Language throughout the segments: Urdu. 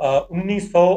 1900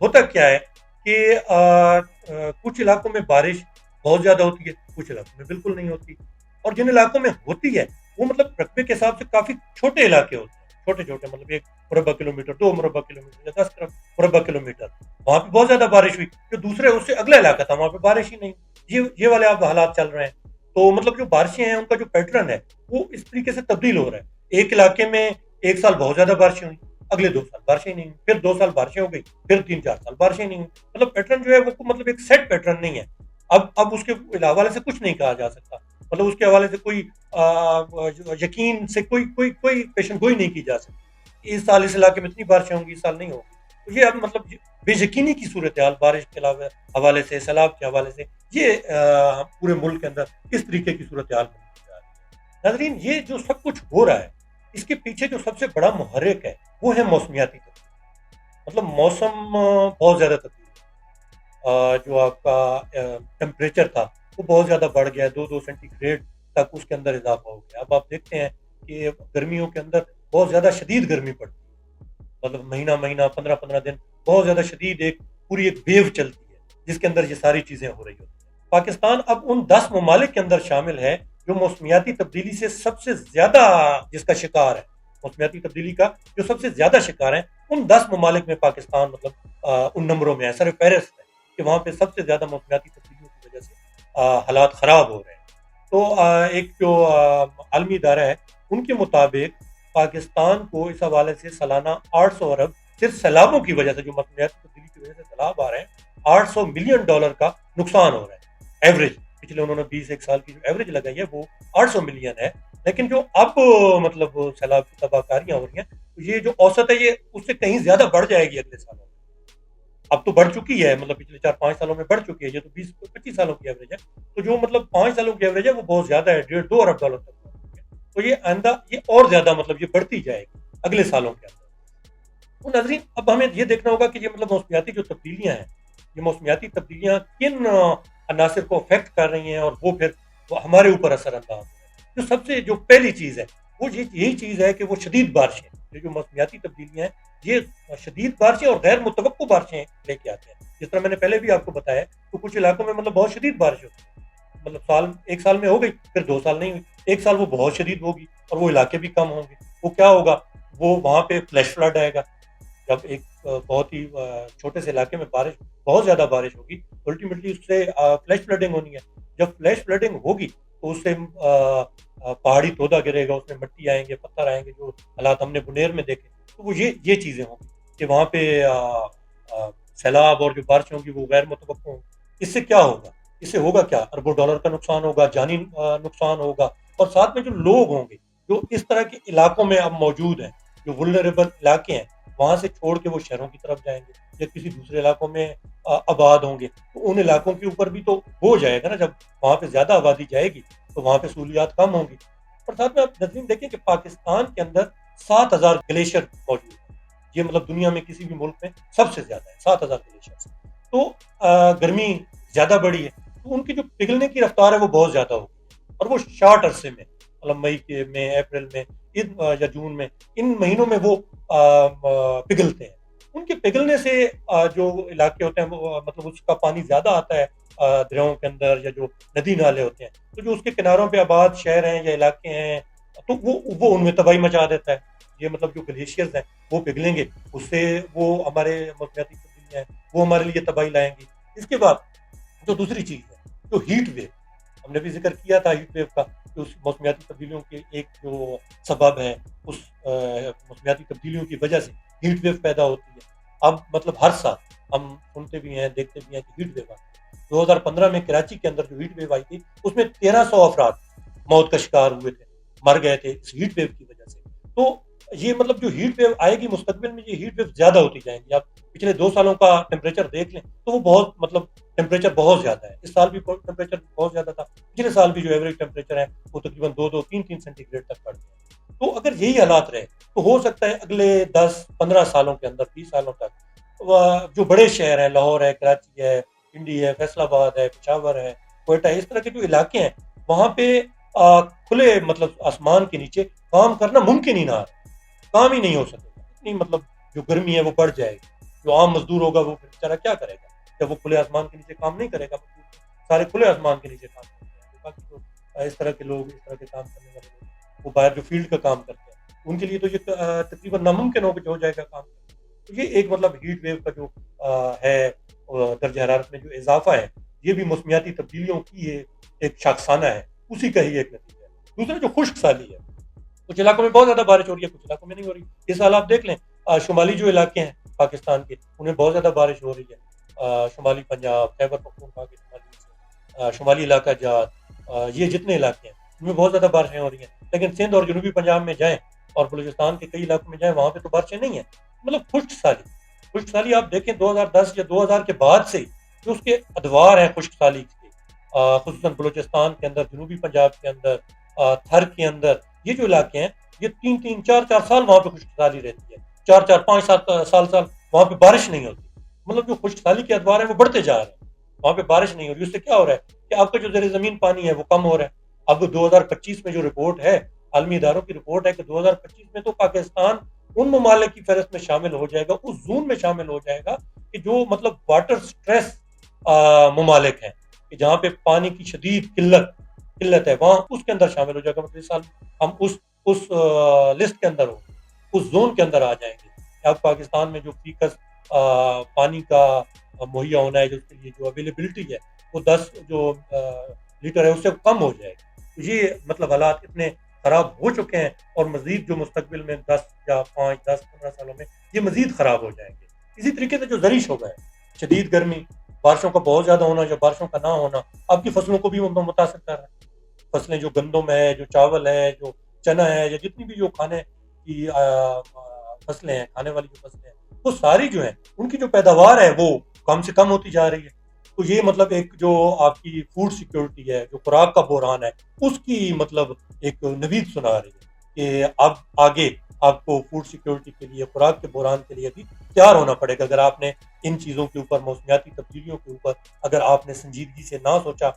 ہوتا کیا ہے کہ کچھ علاقوں میں بارش بہت زیادہ ہوتی ہے، کچھ علاقوں میں بالکل نہیں ہوتی، اور جن علاقوں میں ہوتی ہے وہ مطلب رقبے کے حساب سے کافی چھوٹے علاقے ہوتے ہیں، چھوٹے چھوٹے مطلب 1 مربع کلومیٹر، 2 مربع کلومیٹر یا 10 مربع کلومیٹر، وہاں پہ بہت زیادہ بارش ہوئی، جو دوسرے اس سے اگلا علاقہ تھا وہاں پہ بارش ہی نہیں، یہ والے اب حالات چل رہے ہیں۔ تو مطلب جو بارشیں ہیں ان کا جو پیٹرن ہے وہ اس طریقے سے تبدیل ہو رہا ہے، ایک علاقے میں ایک سال بہت زیادہ بارشیں ہوئی، اگلے 2 سال بارشیں نہیں ہوئی، پھر 2 سال بارشیں ہو گئی، پھر 3 4 سال بارشیں نہیں ہوئی، مطلب پیٹرن جو ہے وہ مطلب ایک سیٹ پیٹرن نہیں ہے۔ اب اس کے حوالے سے کچھ نہیں کہا جا سکتا، مطلب اس کے حوالے سے کوئی یقین سے کوئی پیشن گوئی نہیں کی جا سکتی، اس سال اس علاقے میں اتنی بارشیں ہوں گی، اس سال نہیں ہوگی، تو یہ اب مطلب بے یقینی کی صورتحال بارش کے علاوہ حوالے سے، سیلاب کے حوالے سے، یہ پورے ملک کے اندر اس طریقے کی صورتحال بنتی جا رہی ہے۔ ناظرین، یہ جو سب کچھ ہو رہا ہے اس کے پیچھے جو سب سے بڑا محرک ہے وہ ہے موسمیاتی تبدیلی، مطلب موسم بہت زیادہ تبدیل جو آپ کا ٹیمپریچر تھا وہ بہت زیادہ بڑھ گیا ہے، 2 2 سینٹی گریڈ تک اس کے اندر اضافہ ہو گیا۔ اب آپ دیکھتے ہیں کہ گرمیوں کے اندر بہت زیادہ شدید گرمی پڑتی ہے، مطلب مہینہ مہینہ 15 15 دن بہت زیادہ شدید پوری ایک ویو چلتی ہے جس کے اندر یہ ساری چیزیں ہو رہی ہوتی ہیں۔ پاکستان اب ان 10 ممالک کے اندر شامل ہے جو موسمیاتی تبدیلی سے سب سے زیادہ جس کا شکار ہے، موسمیاتی تبدیلی کا جو سب سے زیادہ شکار ہیں، ان 10 ممالک میں پاکستان مطلب ان نمبروں میں ہے، سر فہرست ہے کہ وہاں پہ سب سے زیادہ موسمیاتی تبدیلیوں کی وجہ سے حالات خراب ہو رہے ہیں۔ تو ایک جو عالمی ادارہ ہے ان کے مطابق پاکستان کو اس حوالے سے سالانہ 800 ارب صرف سیلابوں کی وجہ سے، جو موسمیاتی تبدیلی کی وجہ سے سیلاب آ رہے ہیں، $800 ملین کا نقصان ہو رہا ہے ایوریج، پچھلے انہوں نے 20 1 سال کی جو ایوریج لگائی ہے وہ 800 ملین ہے، لیکن جو اب مطلب سیلاب کی تباہ کاریاں ہو رہی ہیں تو یہ جو اوسط ہے یہ اس سے کہیں زیادہ بڑھ جائے گی اگلے سالوں میں، اب تو بڑھ چکی ہے، مطلب پچھلے 4 5 سالوں میں بڑھ چکی ہے، یہ تو 20 25 سالوں کی ایوریج ہے، تو جو مطلب 5 سالوں کی ایوریج ہے وہ بہت زیادہ ہے، 1.5 2 ارب ڈالر تک پہنچ چکی ہے، تو یہ آئندہ یہ اور زیادہ مطلب یہ بڑھتی جائے گی اگلے سالوں کے اندر۔ تو ناظرین، اب ہمیں یہ دیکھنا ہوگا کہ یہ مطلب موسمیاتی جو تبدیلیاں ہیں، یہ موسمیاتی تبدیلیاں کن عناصر کو افیکٹ کر رہی ہیں اور وہ پھر وہ ہمارے اوپر اثر انداز ہو رہا ہے۔ جو سب سے جو پہلی چیز ہے وہ یہی چیز ہے کہ وہ شدید بارشیں، یہ جو موسمیاتی تبدیلیاں ہیں یہ شدید بارشیں اور غیر متوقع بارشیں لے کے آتے ہیں، جس طرح میں نے پہلے بھی آپ کو بتایا تو کچھ علاقوں میں مطلب بہت شدید بارش ہوتی ہے، مطلب ایک سال میں ہو گئی، پھر 2 سال نہیں ہوئی، ایک سال وہ بہت شدید ہوگی اور وہ علاقے بھی کم ہوں گے، وہ کیا ہوگا، وہ وہاں پہ فلیش فلڈ آئے گا، جب ایک بہت ہی چھوٹے سے علاقے میں بارش بہت زیادہ بارش ہوگی تو الٹیمیٹلی اس سے فلیش فلڈنگ ہونی ہے، جب فلیش فلڈنگ ہوگی تو اس سے پہاڑی تودا گرے گا، اس میں مٹی آئیں گے، پتھر آئیں گے، جو حالات ہم نے بنیر میں دیکھے، تو وہ یہ چیزیں ہوں گی کہ وہاں پہ سیلاب اور جو بارشیں ہوں گی وہ غیر متوقع ہوں گی۔ اس سے کیا ہوگا، اس سے ہوگا کیا، اربوں ڈالر کا نقصان ہوگا، جانی نقصان ہوگا، اور ساتھ میں جو لوگ ہوں گے جو اس طرح کے علاقوں میں اب موجود ہیں، جو ولنریبل علاقے ہیں، وہاں سے چھوڑ کے وہ شہروں کی طرف جائیں گے یا کسی دوسرے علاقوں میں آباد ہوں گے، تو ان علاقوں کے اوپر بھی تو ہو جائے گا نا، جب وہاں پہ زیادہ آبادی جائے گی تو وہاں پہ سہولیات کم ہوں گی۔ اور ساتھ میں آپ نظرین دیکھیں کہ پاکستان کے اندر 7,000 گلیشیئر موجود ہیں، یہ مطلب دنیا میں کسی بھی ملک میں سب سے زیادہ ہے، 7,000 گلیشیئر، تو گرمی زیادہ بڑی ہے تو ان کی جو پگھلنے کی رفتار ہے وہ بہت زیادہ ہوگی، اور وہ شارٹ عرصے میں مطلب مئی کے میں، اپریل میں، یا جون میں، ان مہینوں میں وہ پگھلتے ہیں، ان کے پگھلنے سے جو علاقے ہوتے ہیں وہ مطلب اس کا پانی زیادہ آتا ہے دریاؤں کے اندر یا جو ندی نالے ہوتے ہیں، تو جو اس کے کناروں پہ آباد شہر ہیں یا علاقے ہیں تو وہ ان میں تباہی مچا دیتا ہے، یہ مطلب جو گلیشیئرز ہیں وہ پگھلیں گے، اس سے وہ ہمارے موسمیاتی تبدیلیاں ہیں وہ ہمارے لیے تباہی لائیں گی۔ اس کے بعد جو دوسری چیز ہے جو ہیٹ ویو، ہم نے بھی ذکر کیا تھا ہیٹ ویو کا، کہ اس موسمیاتی تبدیلیوں کے ایک جو سبب ہے، اس موسمیاتی تبدیلیوں کی وجہ سے ہیٹ ویو پیدا ہوتی ہے۔ اب مطلب ہر سال ہم سنتے بھی ہیں، دیکھتے بھی ہیں کہ ہیٹ ویو آتی ہے۔ 2015 میں کراچی کے اندر جو ہیٹ ویو آئی تھی اس میں 1,300 افراد موت کا شکار ہوئے تھے، مر گئے تھے اس ہیٹ ویو کی وجہ سے۔ تو یہ مطلب جو ہیٹ ویو آئے گی مستقبل میں، یہ ہیٹ ویو زیادہ ہوتی جائیں گی۔ آپ پچھلے 2 سالوں کا ٹیمپریچر دیکھ لیں تو وہ بہت مطلب ٹیمپریچر بہت زیادہ ہے، اس سال بھی ٹیمپریچر بہت زیادہ تھا، پچھلے سال بھی جو ایوریج ٹیمپریچر ہے وہ تقریباً 2 2 3 3 سینٹی گریڈ تک بڑھ گیا۔ تو اگر یہی حالات رہے تو ہو سکتا ہے اگلے 10 15 سالوں کے اندر، 20 سالوں تک جو بڑے شہر ہیں، لاہور ہے، کراچی ہے، پنڈی ہے، فیصل آباد ہے، پشاور ہے، کوئٹہ ہے، اس طرح کے جو علاقے ہیں وہاں پہ کھلے مطلب آسمان کے نیچے کام کرنا ممکن ہی نہ، کام ہی نہیں ہو سکے گا، اتنی مطلب جو گرمی ہے وہ بڑھ جائے گی، جو عام مزدور ہوگا وہ پھر بیچارہ کیا کرے گا جب وہ کھلے آسمان کے نیچے کام نہیں کرے گا. سارے کھلے آسمان کے نیچے کام کرتے ہیں. باقی جو اس طرح کے لوگ اس طرح کے کام کرنے والے لوگ وہ باہر جو فیلڈ کا کام کرتے ہیں ان کے لیے تو یہ تقریباً ناممکن ہو جائے گا کام. تو یہ ایک مطلب ہیٹ ویو کا جو ہے درجہ حرارت میں جو اضافہ ہے یہ بھی موسمیاتی تبدیلیوں کی ایک شاخسانہ ہے, اسی کا ہی ایک نتیجہ ہے. دوسرا جو خشک سالی ہے, کچھ علاقوں میں بہت زیادہ بارش ہو رہی ہے, کچھ علاقوں میں نہیں ہو رہی. اس سال آپ دیکھ لیں شمالی جو علاقے ہیں پاکستان کے انہیں بہت زیادہ بارش ہو رہی ہے. شمالی پنجاب, خیبر پختونخوا کے شمالی علاقہ جات, یہ جتنے علاقے ہیں ان میں بہت زیادہ بارشیں ہو رہی ہیں. لیکن سندھ اور جنوبی پنجاب میں جائیں اور بلوچستان کے کئی علاقوں میں جائیں وہاں پہ تو بارشیں نہیں ہیں. مطلب خشک سالی آپ دیکھیں 2010 یا 2000 کے بعد سے جو اس کے ادوار ہیں خشک سالی کے, خصوصاً بلوچستان کے اندر, جنوبی پنجاب کے اندر, تھر کے اندر, یہ جو علاقے ہیں یہ 3-4 سال وہاں پہ خشک سالی رہتی ہے. 4-5 سال وہاں پہ بارش نہیں ہوتی. مطلب جو خشک سالی کے ادوار ہیں وہ بڑھتے جا رہے ہیں, وہاں پہ بارش نہیں ہو رہی. اس سے کیا ہو رہا ہے کہ آپ کا جو زیر زمین پانی ہے وہ کم ہو رہا ہے. اب 2025 میں جو رپورٹ ہے, عالمی اداروں کی رپورٹ ہے کہ 2025 میں تو پاکستان ان ممالک کی فہرست میں شامل ہو جائے گا, اس زون میں شامل ہو جائے گا کہ جو مطلب واٹر سٹریس ممالک ہیں, کہ جہاں پہ پانی کی شدید قلت ہے, وہاں اس کے اندر شامل ہو جائے گا. مطلب اس سال ہم اس لسٹ کے اندر ہوں, اس زون کے اندر آ جائیں گے. اب پاکستان میں جو فیکس پانی کا مہیا ہونا ہے, جو اس کے لیے جو اویلیبلٹی ہے وہ 10 جو لیٹر ہے اس سے کم ہو جائے گی. تو یہ مطلب حالات اتنے خراب ہو چکے ہیں اور مزید جو مستقبل میں 10-15 سالوں میں یہ مزید خراب ہو جائیں گے. اسی طریقے سے جو زرعی شعبہ ہے, شدید گرمی, بارشوں کا بہت زیادہ ہونا یا بارشوں کا نہ ہونا آپ کی فصلوں کو بھی متاثر کر رہا ہے. فصلیں جو گندم ہے, جو چاول ہے, جو چنا ہے, یا جتنی بھی جو کھانے کی فصلیں ہیں, کھانے والی جو فصلیں ہیں, وہ ساری جو ہیں ان کی جو پیداوار ہے وہ کم سے کم ہوتی جا رہی ہے. تو یہ مطلب ایک جو آپ کی فوڈ سیکیورٹی ہے, جو خوراک کا بحران ہے, اس کی مطلب ایک نوید سنا رہی ہے کہ اب آگے آپ کو فوڈ سیکیورٹی کے لیے, خوراک کے بحران کے لیے بھی تیار ہونا پڑے گا. اگر آپ نے ان چیزوں کے اوپر, موسمیاتی تبدیلیوں کے اوپر اگر آپ نے سنجیدگی سے نہ سوچا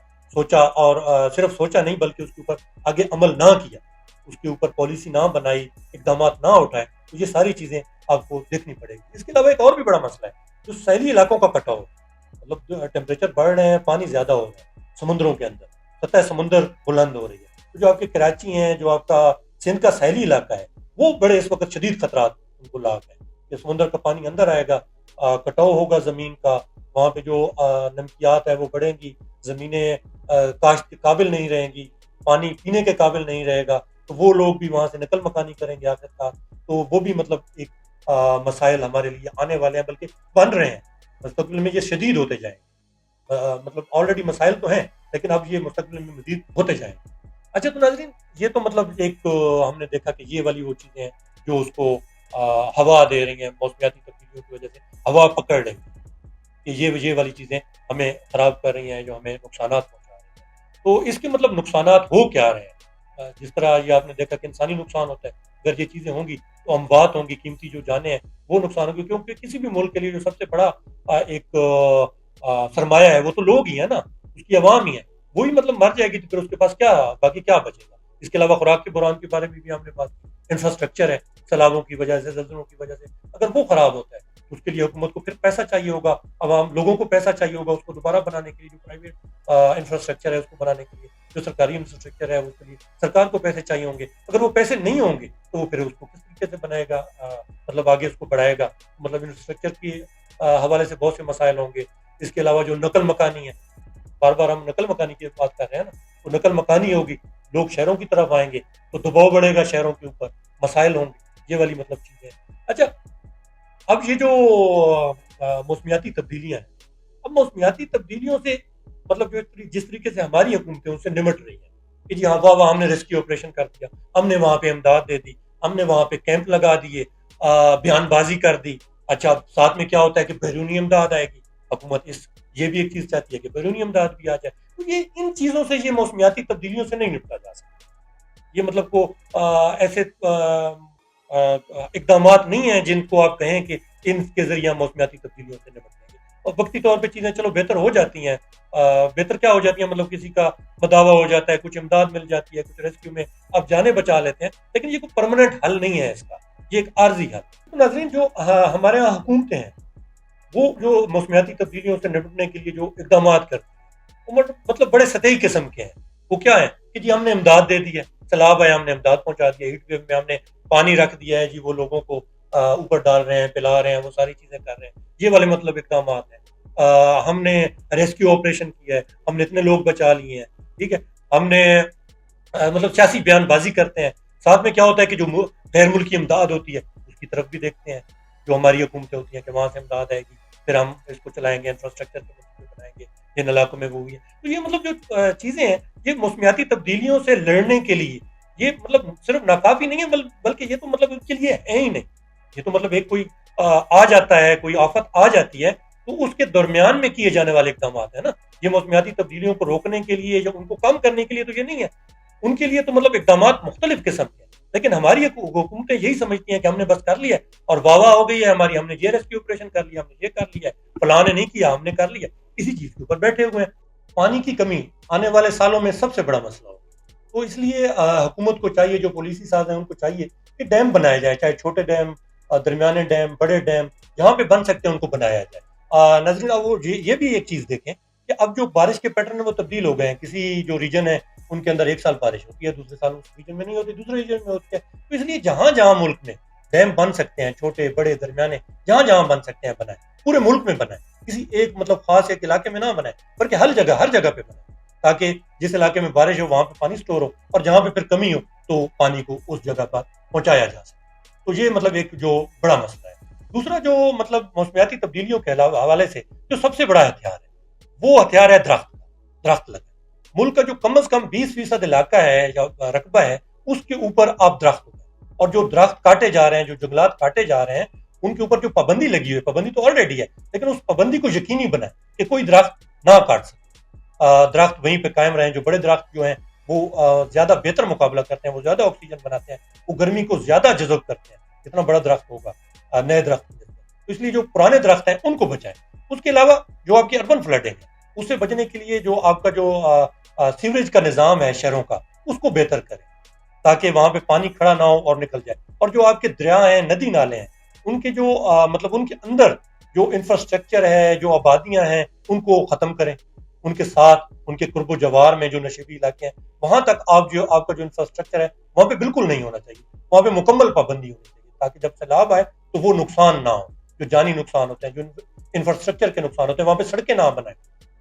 اور صرف سوچا نہیں بلکہ اس کے اوپر آگے عمل نہ کیا, اس کے اوپر پالیسی نہ بنائی, اقدامات نہ اٹھائے, تو یہ ساری چیزیں آپ کو دیکھنی پڑے گی. اس کے علاوہ ایک اور بھی بڑا مسئلہ ہے جو ساحلی علاقوں کا کٹاؤ. مطلب جو ٹیمپریچر بڑھ رہے ہیں, پانی زیادہ ہو رہا ہے سمندروں کے اندر, سطح سمندر بلند ہو رہی ہے. تو جو آپ کے کراچی ہیں, جو آپ کا سندھ کا ساحلی علاقہ ہے, وہ بڑے اس وقت شدید خطرات ان کو لاحق ہیں کہ سمندر کا پانی اندر آئے گا, کٹاؤ ہوگا زمین کا, وہاں پہ جو نمکیات ہے وہ بڑھیں گی, زمینیں کاشت کے قابل نہیں رہیں گی, پانی پینے کے قابل نہیں رہے گا, تو وہ لوگ بھی وہاں سے نقل مکانی کریں گے آخرکار. تو وہ بھی مطلب ایک مسائل ہمارے لیے آنے والے ہیں, بلکہ بن رہے ہیں, مستقبل میں یہ شدید ہوتے جائیں گے. مطلب آلریڈی مسائل تو ہیں لیکن اب یہ مستقبل میں مزید ہوتے جائیں گے. اچھا تو ناظرین, یہ تو مطلب ایک تو ہم نے دیکھا کہ یہ والی وہ چیزیں ہیں جو اس کو ہوا دے رہی ہیں, موسمیاتی تبدیلیوں کی وجہ سے ہوا پکڑ رہی ہے, کہ یہ والی چیزیں ہمیں خراب کر رہی ہیں, جو ہمیں نقصانات پہنچا رہی ہیں. تو اس کے مطلب نقصانات ہو کیا رہے ہیں؟ جس طرح یہ آپ نے دیکھا کہ انسانی نقصان ہوتا ہے, اگر یہ چیزیں ہوں گی تو اموات ہوں گی, قیمتی جو جانیں ہیں وہ نقصان ہوگی, کیونکہ کسی بھی ملک کے لیے جو سب سے بڑا ایک سرمایہ ہے وہ تو لوگ ہی ہیں نا, اس کی عوام ہی ہے. وہی مطلب مر جائے گی تو پھر اس کے پاس کیا باقی کیا بچے گا. اس کے علاوہ خوراک کے بحران کے بارے میں بھی ہم نے بات کی, انفراسٹرکچر ہے, سیلابوں کی وجہ سے, زلزلوں کی وجہ سے اگر وہ خراب ہوتا ہے تو اس کے لیے حکومت کو پھر پیسہ چاہیے ہوگا, عوام لوگوں کو پیسہ چاہیے ہوگا اس کو دوبارہ بنانے کے لیے. جو پرائیویٹ انفراسٹرکچر ہے اس کو بنانے کے لیے, جو سرکاری انفراسٹرکچر ہے اس کے لیے سرکار کو پیسے چاہیے ہوں گے. اگر وہ پیسے نہیں ہوں گے تو وہ پھر اس کو کس طریقے سے بنائے گا, مطلب آگے اس کو بڑھائے گا. مطلب انفراسٹرکچر کے حوالے سے بہت سے مسائل ہوں گے. اس کے علاوہ جو نقل مکانی ہے, بار بار ہم نقل مکانی کی بات کر رہے ہیں نا, تو نقل مکانی ہوگی, لوگ شہروں کی طرف آئیں گے تو دباؤ بڑھے گا شہروں کے اوپر, مسائل ہوں گے, یہ والی مطلب چیزیں. اچھا اب یہ جو موسمیاتی تبدیلیاں ہیں, اب موسمیاتی تبدیلیوں سے مطلب جو جس طریقے سے ہماری حکومتیں ان سے نمٹ رہی ہیں کہ جی ہاں واہ ہم نے ریسکیو آپریشن کر دیا, ہم نے وہاں پہ امداد دے دی, ہم نے وہاں پہ کیمپ لگا دیے, بیان بازی کر دی. اچھا ساتھ میں کیا ہوتا ہے کہ بیرونی امداد آئے گی, حکومت یہ بھی ایک چیز چاہتی ہے کہ بیرونی امداد بھی آ جائے. تو یہ ان چیزوں سے, یہ موسمیاتی تبدیلیوں سے نہیں نپٹا جا سکتا. یہ مطلب کو ایسے اقدامات نہیں ہیں جن کو آپ کہیں کہ ان کے ذریعہ موسمیاتی تبدیلیوں سے نپٹ جائیں گے. اور وقتی طور پہ چیزیں چلو بہتر ہو جاتی ہیں, بہتر کیا ہو جاتی ہیں, مطلب کسی کا مداوع ہو جاتا ہے, کچھ امداد مل جاتی ہے, کچھ ریسکیو میں آپ جانے بچا لیتے ہیں, لیکن یہ کوئی پرماننٹ حل نہیں ہے اس کا, یہ ایک عارضی حل. تو ناظرین جو ہمارے یہاں حکومتیں ہیں وہ جو موسمیاتی تبدیلیوں سے نپٹنے کے لیے جو اقدامات کرتی ہیں وہ مطلب بڑے سطحی قسم کے ہیں. وہ کیا ہے کہ جی ہم نے امداد دے دی ہے، سیلاب آیا ہم نے امداد پہنچا دیا، ہیٹ ویو میں ہم نے پانی رکھ دیا ہے جی، وہ لوگوں کو اوپر ڈال رہے ہیں، پلا رہے ہیں، وہ ساری چیزیں کر رہے ہیں، یہ والے مطلب اقدامات ہیں. ہم نے ریسکیو آپریشن کیا ہے، ہم نے اتنے لوگ بچا لیے ہیں، ٹھیک ہے. ہم نے مطلب سیاسی بیان بازی کرتے ہیں. ساتھ میں کیا ہوتا ہے کہ جو غیر ملکی امداد ہوتی ہے اس کی طرف بھی دیکھتے ہیں، جو ہماری حکومتیں ہوتی ہیں کہ وہاں سے امداد آئے گی، پھر ہم اس کو چلائیں گے، انفراسٹرکچر کے مطلب بنائیں گے جن علاقوں میں وہ ہوئی ہے. تو یہ مطلب جو چیزیں ہیں یہ موسمیاتی تبدیلیوں سے لڑنے کے لیے یہ مطلب صرف ناکافی نہیں ہے، بلکہ یہ تو مطلب ان کے لیے ہے ہی نہیں. یہ تو مطلب ایک کوئی آ جاتا ہے، کوئی آفت آ جاتی ہے تو اس کے درمیان میں کیے جانے والے اقدامات ہیں نا. یہ موسمیاتی تبدیلیوں کو روکنے کے لیے یا ان کو کم کرنے کے لیے تو یہ نہیں ہے. ان کے لیے تو مطلب اقدامات مختلف قسم کے ہیں، لیکن ہماری حکومتیں یہی سمجھتی ہیں کہ ہم نے بس کر لیا اور واہ واہ ہو گئی ہے ہماری، ہم نے یہ ریسکیو آپریشن کر لیا، ہم نے یہ کر لیا ہے، فلاں نے نہیں کیا ہم نے کر لیا. اسی چیز کے اوپر بیٹھے ہوئے ہیں. پانی کی کمی آنے والے سالوں میں سب سے بڑا مسئلہ ہوگا. تو اس لیے حکومت کو چاہیے، جو پالیسی ساز ہیں ان کو چاہیے کہ ڈیم بنائے جائے، چاہے چھوٹے ڈیم، درمیانے ڈیم، بڑے ڈیم، جہاں پہ بن سکتے ہیں ان کو بنایا جائے. نظرین وہ یہ بھی ایک چیز دیکھیں کہ اب جو بارش کے پیٹرن ہیں وہ تبدیل ہو گئے ہیں. کسی جو ریجن ہے ان کے اندر ایک سال بارش ہوتی ہے، دوسرے سال اس ریجن میں نہیں ہوتی، دوسرے ریجن میں ہوتی ہے. تو اس لیے جہاں جہاں ملک میں ڈیم بن سکتے ہیں، چھوٹے بڑے درمیانے، جہاں جہاں بن سکتے ہیں بنائیں، پورے ملک میں بنائیں، کسی ایک مطلب خاص ایک علاقے میں نہ بنائیں بلکہ ہر جگہ پہ بنائیں، تاکہ جس علاقے میں بارش ہو وہاں پہ پانی سٹور ہو اور جہاں پہ پھر کمی ہو تو پانی کو اس جگہ پر پہنچایا جا سکے. تو یہ مطلب ایک جو بڑا مسئلہ ہے. دوسرا جو مطلب موسمیاتی تبدیلیوں کے حوالے سے جو سب سے بڑا ہتھیار ہے وہ ہتھیار ہے درخت لگا. ملک کا جو کم از کم 20% علاقہ ہے یا رقبہ ہے اس کے اوپر آپ درخت اگائیں. اور جو درخت کاٹے جا رہے ہیں، جو جنگلات کاٹے جا رہے ہیں، ان کے اوپر جو پابندی لگی ہوئی ہے، پابندی تو آلریڈی ہے لیکن اس پابندی کو یقینی بنائیں کہ کوئی درخت نہ کاٹ سکے. درخت وہیں پہ قائم رہیں. جو بڑے درخت جو ہیں وہ زیادہ بہتر مقابلہ کرتے ہیں، وہ زیادہ آکسیجن بناتے ہیں، وہ گرمی کو زیادہ جذب کرتے ہیں. جتنا بڑا درخت ہوگا نئے درخت ملتے ہیں. تو اس لیے جو پرانے درخت ہیں ان کو بچائیں. اس کے علاوہ جو آپ کی اربن فلڈنگ ہے اس سے بچنے کے لیے جو آپ کا جو سیوریج کا نظام ہے شہروں کا اس کو بہتر کریں تاکہ وہاں پہ پانی کھڑا نہ ہو اور نکل جائے. اور جو آپ کے دریا ہیں، ندی نالے ہیں، ان کے جو مطلب ان کے اندر جو انفراسٹرکچر ہے، جو آبادیاں ہیں ان کو ختم کریں. ان کے ساتھ ان کے قرب و جوار میں جو نشیبی علاقے ہیں وہاں تک آپ کا جو انفراسٹرکچر ہے وہاں پہ بالکل نہیں ہونا چاہیے. وہاں پہ مکمل پابندی ہونی چاہیے تاکہ جب سیلاب آئے تو وہ نقصان نہ ہو. جو جانی نقصان ہوتے ہیں، جو انفراسٹرکچر کے نقصان ہوتے ہیں، وہاں پہ سڑکیں نہ بنائیں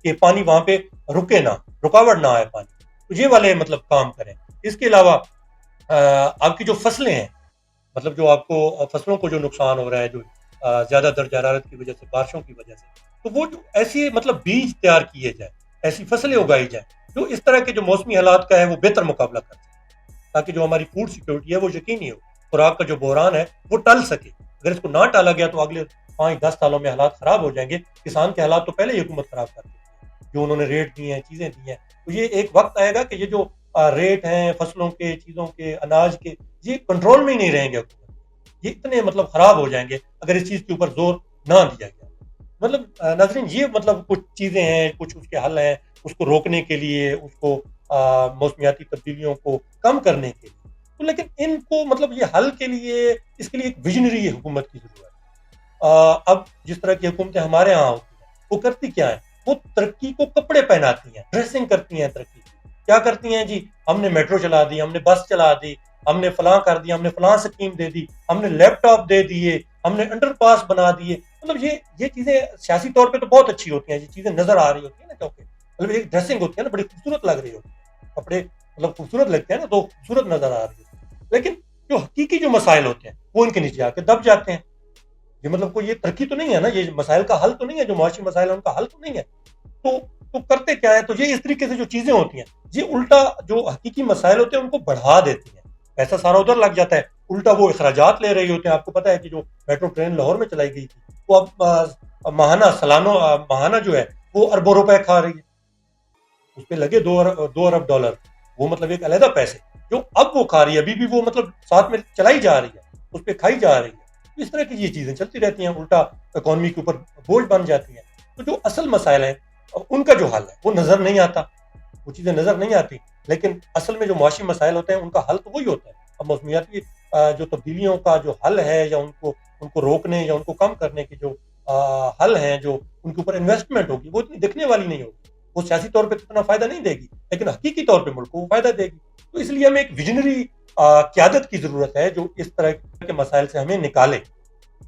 کہ پانی وہاں پہ رکے نہ، رکاوٹ نہ آئے پانی. تو یہ والے مطلب کام کریں. اس کے علاوہ آپ کی جو فصلیں ہیں، مطلب جو آپ کو فصلوں کو جو نقصان ہو رہا ہے، جو زیادہ درجہ حرارت کی وجہ سے، بارشوں کی وجہ سے، تو وہ جو ایسی مطلب بیج تیار کیے جائیں، ایسی فصلیں اگائی جائیں جو اس طرح کے جو موسمی حالات کا ہے وہ بہتر مقابلہ کر سکیں تاکہ جو ہماری فوڈ سیکورٹی ہے وہ یقینی ہو، خوراک کا جو بحران ہے وہ ٹل سکے. اگر اس کو نہ ٹالا گیا تو اگلے 5-10 سالوں میں حالات خراب ہو جائیں گے. کسان کے حالات تو پہلے ہی حکومت خراب کر دی جو انہوں نے ریٹ دیے ہیں، چیزیں دی ہیں. تو یہ ایک وقت آئے گا کہ یہ جو ریٹ ہیں فصلوں کے، چیزوں کے، اناج کے، یہ کنٹرول میں ہی نہیں رہیں گے. یہ اتنے مطلب خراب ہو جائیں گے اگر اس چیز کے اوپر زور نہ دیا گیا. مطلب ناظرین یہ مطلب کچھ چیزیں ہیں، کچھ اس کے حل ہیں اس کو روکنے کے لیے، اس کو موسمیاتی تبدیلیوں کو کم کرنے کے لیے. تو لیکن ان کو مطلب یہ حل کے لیے اس کے لیے ایک ویژنری حکومت کی ضرورت ہے. اب جس طرح کی حکومتیں ہمارے ہاں ہوتی ہیں وہ کرتی کیا ہے؟ وہ ترقی کو کپڑے پہناتی ہیں، ڈریسنگ کرتی ہیں ترقی کی. کیا کرتی ہیں جی؟ ہم نے میٹرو چلا دی، ہم نے بس چلا دی، ہم نے فلاں کر دیا، ہم نے فلاں سکیم دے دی، ہم نے لیپ ٹاپ دے دیے، ہم نے انڈر پاس بنا دیے. مطلب یہ چیزیں سیاسی طور پہ تو بہت اچھی ہوتی ہیں، یہ چیزیں نظر آ رہی ہوتی ہیں نا، کیونکہ مطلب ایک ڈریسنگ ہوتی ہے نا، بڑی خوبصورت لگ رہی ہوتی ہے، کپڑے مطلب خوبصورت لگتے ہیں نا تو خوبصورت نظر آ رہی ہوتی ہے. لیکن جو حقیقی جو مسائل ہوتے ہیں وہ ان کے نیچے آ کے دب جاتے ہیں. یہ مطلب کوئی یہ ترقی تو نہیں ہے نا، یہ مسائل کا حل تو نہیں ہے، جو معاشی مسائل ہیں ان کا حل تو نہیں ہے. تو کرتے کیا ہے؟ تو یہ اس طریقے سے جو چیزیں ہوتی ہیں یہ الٹا جو حقیقی مسائل ہوتے ہیں ان کو بڑھا دیتی ہیں. پیسہ سارا ادھر لگ جاتا ہے، الٹا وہ اخراجات لے رہی ہوتے ہیں. آپ کو پتا ہے کہ جو میٹرو ٹرین لاہور میں چلائی گئی تھی وہ اب ماہانہ جو ہے وہ اربوں روپے کھا رہی ہے. اس پہ لگے $2 ارب، وہ مطلب ایک علیحدہ پیسے جو اب وہ کھا رہی ہے، ابھی بھی وہ مطلب ساتھ میں چلائی جا رہی ہے، اس پہ کھائی جا رہی ہے. اس طرح کی یہ چیزیں چلتی رہتی ہیں، الٹا اکانومی کے اوپر بوجھ بن جاتی ہیں. تو جو اصل مسائل ہیں ان کا جو حل ہے وہ نظر نہیں آتا، وہ چیزیں نظر نہیں آتی. لیکن اصل میں جو معاشی مسائل ہوتے ہیں ان کا حل تو وہی ہوتا ہے. اب موسمیاتی جو تبدیلیوں کا جو حل ہے یا ان کو روکنے یا ان کو کم کرنے کے جو حل ہیں، جو ان کے اوپر انویسٹمنٹ ہوگی، وہ اتنی دکھنے والی نہیں ہوگی، وہ سیاسی طور پہ اتنا فائدہ نہیں دے گی، لیکن حقیقی طور پہ ملک کو وہ فائدہ دے گی. تو اس لیے ہمیں ایک ویژنری قیادت کی ضرورت ہے جو اس طرح کے مسائل سے ہمیں نکالے.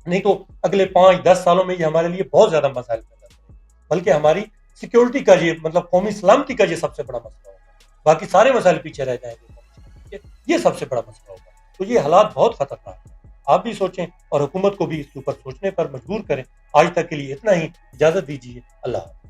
نہیں تو اگلے 5-10 سالوں میں یہ ہمارے لیے بہت زیادہ مسائل پیدا کریں، بلکہ ہماری سیکیورٹی کا یہ مطلب قومی سلامتی کا یہ سب سے بڑا مسئلہ ہوگا. باقی سارے مسائل پیچھے رہ جائیں گے، یہ سب سے بڑا مسئلہ ہوگا. تو یہ حالات بہت خطرناک ہیں. آپ بھی سوچیں اور حکومت کو بھی اس کے اوپر سوچنے پر مجبور کریں. آج تک کے لیے اتنا ہی. اجازت دیجیے. اللہ حافظ.